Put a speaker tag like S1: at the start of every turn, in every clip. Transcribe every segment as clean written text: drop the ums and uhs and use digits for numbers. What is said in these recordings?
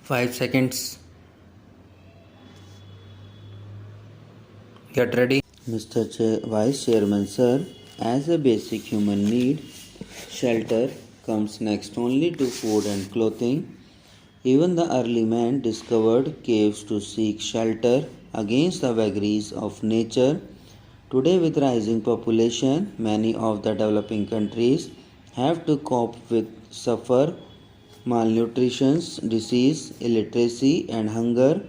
S1: 5 seconds. Get ready.
S2: Mr. Vice Chairman, sir, as a basic human need, shelter comes next only to food and clothing. Even the early man discovered caves to seek shelter against the vagaries of nature. Today, with rising population, many of the developing countries have to cope with suffer malnutrition, disease, illiteracy, and hunger.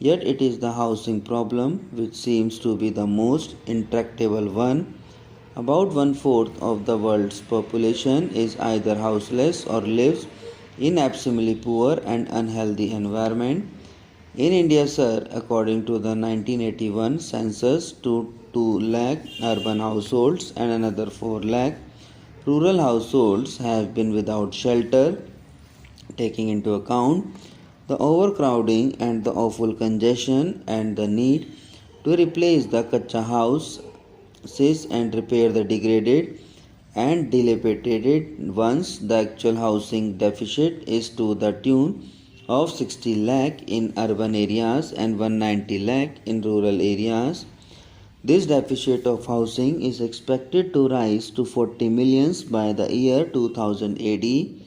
S2: Yet it is the housing problem which seems to be the most intractable one. About one fourth of the world's population is either houseless or lives in abysmally poor and unhealthy environment. In India, sir, according to the 1981 census, 2 lakh urban households and another 4 lakh rural households have been without shelter. Taking into account the overcrowding and the awful congestion and the need to replace the kacha houses and repair the degraded and dilapidated ones, the actual housing deficit is to the tune of 60 lakh in urban areas and 190 lakh in rural areas. This deficit of housing is expected to rise to 40 millions by the year 2000 AD.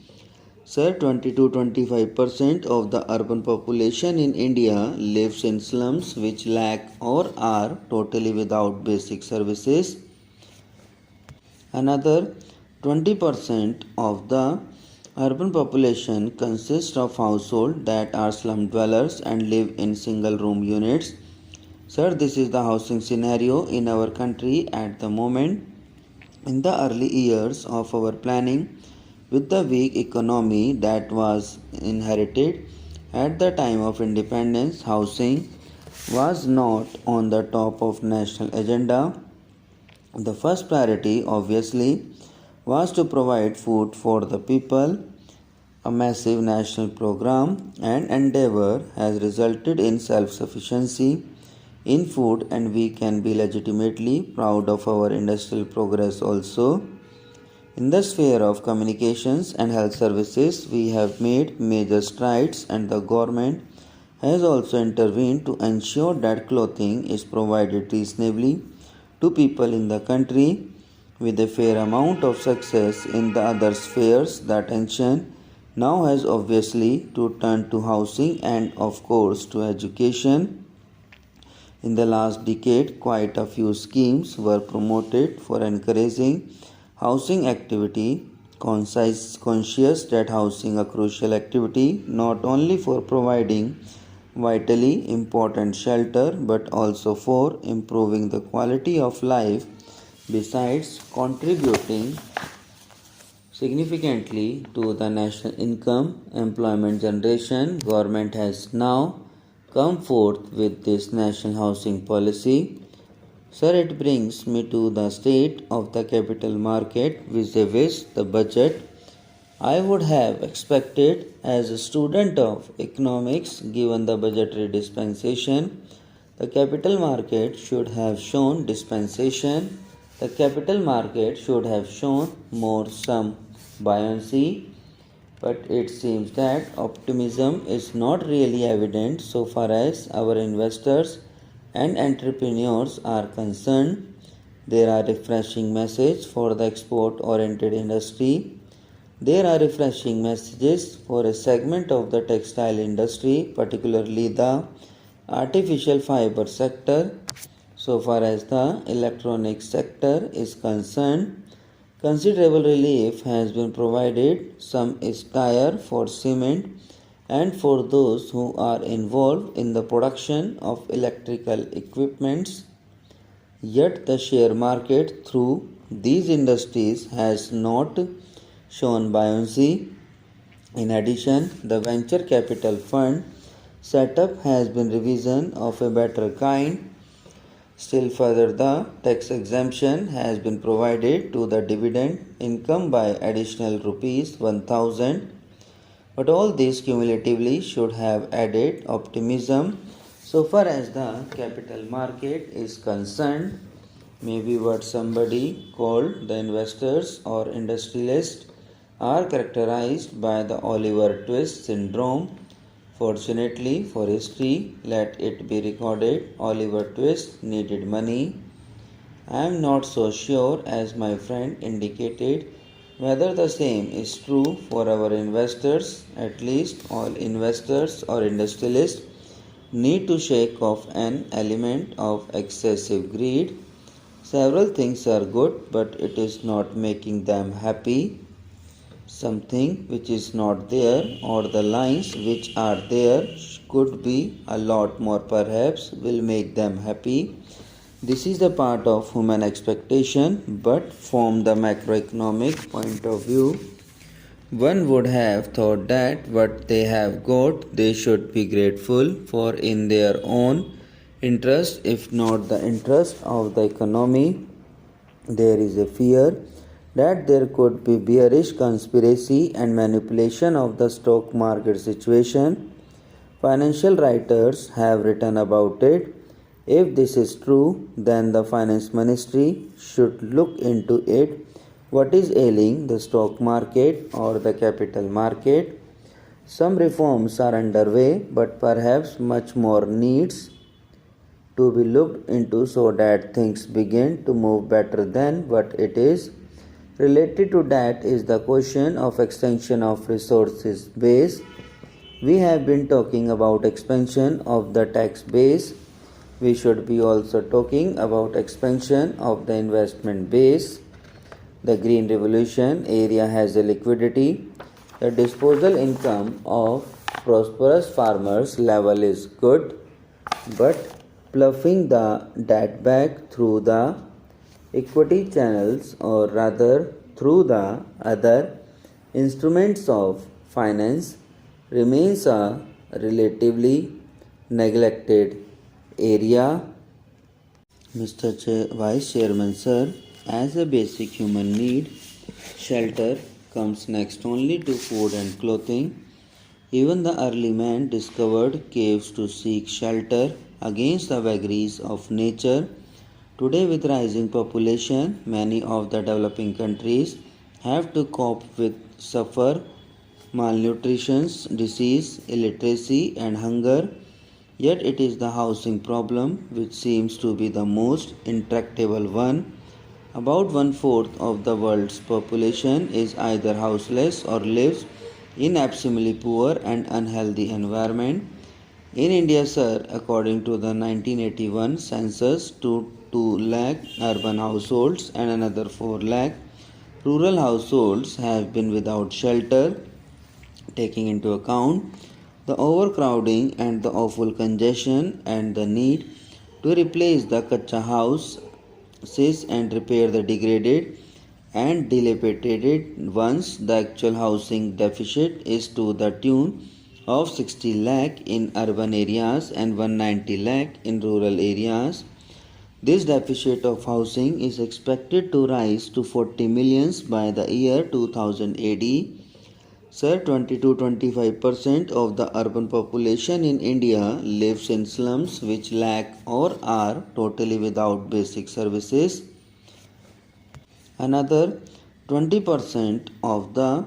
S2: Sir, 20 to 25% of the urban population in India lives in slums which lack or are totally without basic services. Another 20% of the urban population consists of households that are slum dwellers and live in single room units. Sir, this is the housing scenario in our country at the moment. In the early years of our planning, with the weak economy that was inherited at the time of independence, housing was not on the top of national agenda. The first priority, obviously, was to provide food for the people. A massive national program and endeavor has resulted in self-sufficiency in food, and we can be legitimately proud of our industrial progress also. In the sphere of communications and health services, we have made major strides, and the government has also intervened to ensure that clothing is provided reasonably to people in the country. With a fair amount of success in the other spheres, the attention now has obviously to turn to housing and, of course, to education. In the last decade, quite a few schemes were promoted for encouraging housing activity, conscious that housing a crucial activity not only for providing vitally important shelter but also for improving the quality of life besides contributing significantly to the national income employment generation. Government has now come forth with this national housing policy. Sir, it brings me to the state of the capital market vis-a-vis the budget. I would have expected, as a student of economics, given the budgetary dispensation, the capital market should have shown dispensation. The capital market should have shown more some buoyancy, but it seems that optimism is not really evident so far as our investors and entrepreneurs are concerned. There are refreshing messages for the export oriented industry. There are refreshing messages for a segment of the textile industry, particularly the artificial fiber sector. So far as the electronics sector is concerned, considerable relief has been provided. Some is dire for cement and for those who are involved in the production of electrical equipments. Yet the share market through these industries has not shown buoyancy. In addition, the venture capital fund setup has been revision of a better kind. Still further, the tax exemption has been provided to the dividend income by additional rupees 1000. But all this cumulatively should have added optimism so far as the capital market is concerned. Maybe what somebody called the investors or industrialists are characterized by the Oliver Twist syndrome. Fortunately for history, let it be recorded, Oliver Twist needed money. I am not so sure as my friend indicated whether the same is true for our investors. At least all investors or industrialists need to shake off an element of excessive greed. Several things are good, but it is not making them happy. Something which is not there, or the lines which are there could be a lot more, perhaps, will make them happy. This is the part of human expectation, but from the macroeconomic point of view, one would have thought that what they have got they should be grateful for in their own interest, if not the interest of the economy. There is a fear that there could be bearish conspiracy and manipulation of the stock market situation. Financial writers have written about it. If this is true, then the finance ministry should look into it. What is ailing the stock market or the capital market? Some reforms are underway, but perhaps much more needs to be looked into so that things begin to move better than what it is. Related to that is the question of extension of resources base. We have been talking about expansion of the tax base. We should be also talking about expansion of the investment base. The green revolution area has a liquidity. The disposal income of prosperous farmers level is good, but ploughing the debt back through the equity channels, or rather through the other instruments of finance, remains a relatively neglected area. Mr. Vice Chairman, sir, as a basic human need, shelter comes next only to food and clothing. Even the early man discovered caves to seek shelter against the vagaries of nature. Today, with rising population, many of the developing countries have to cope with suffer malnutrition, disease, illiteracy, and hunger. Yet it is the housing problem which seems to be the most intractable one. About one fourth of the world's population is either houseless or lives in abysmally poor and unhealthy environment. In India, sir, according to the 1981 census, 2 lakh urban households and another 4 lakh rural households have been without shelter. Taking into account the overcrowding and the awful congestion and the need to replace the kacha houses and repair the degraded and dilapidated ones, the actual housing deficit is to the tune of 60 lakh in urban areas and 190 lakh in rural areas. This deficit of housing is expected to rise to 40 millions by the year 2000 AD. Sir, 20 to 25% of the urban population in India lives in slums which lack or are totally without basic services. Another 20% of the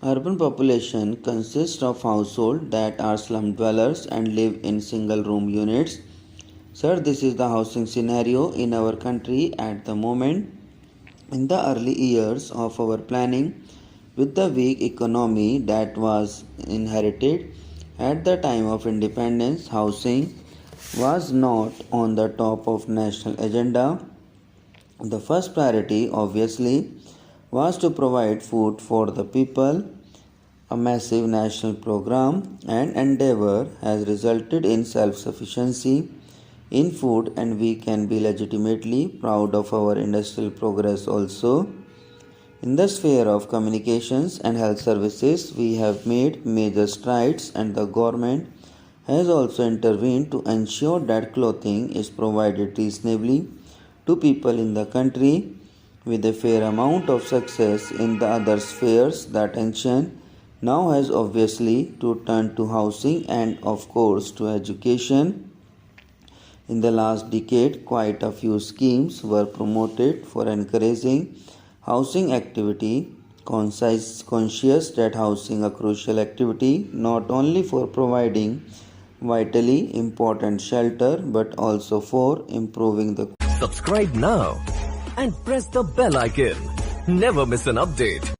S2: urban population consists of households that are slum dwellers and live in single room units. Sir, this is the housing scenario in our country at the moment. In the early years of our planning, with the weak economy that was inherited at the time of independence, housing was not on the top of national agenda. The first priority, obviously, was to provide food for the people. A massive national program and endeavor has resulted in self-sufficiency in food, and we can be legitimately proud of our industrial progress also. In the sphere of communications and health services, we have made major strides, and the government has also intervened to ensure that clothing is provided reasonably to people in the country. With a fair amount of success in the other spheres, the attention now has obviously to turn to housing and, of course, to education. In the last decade, quite a few schemes were promoted for encouraging housing activity. conscious that housing a crucial activity not only for providing vitally important shelter but also for improving the
S1: Subscribe now and press the bell icon. Never miss an update.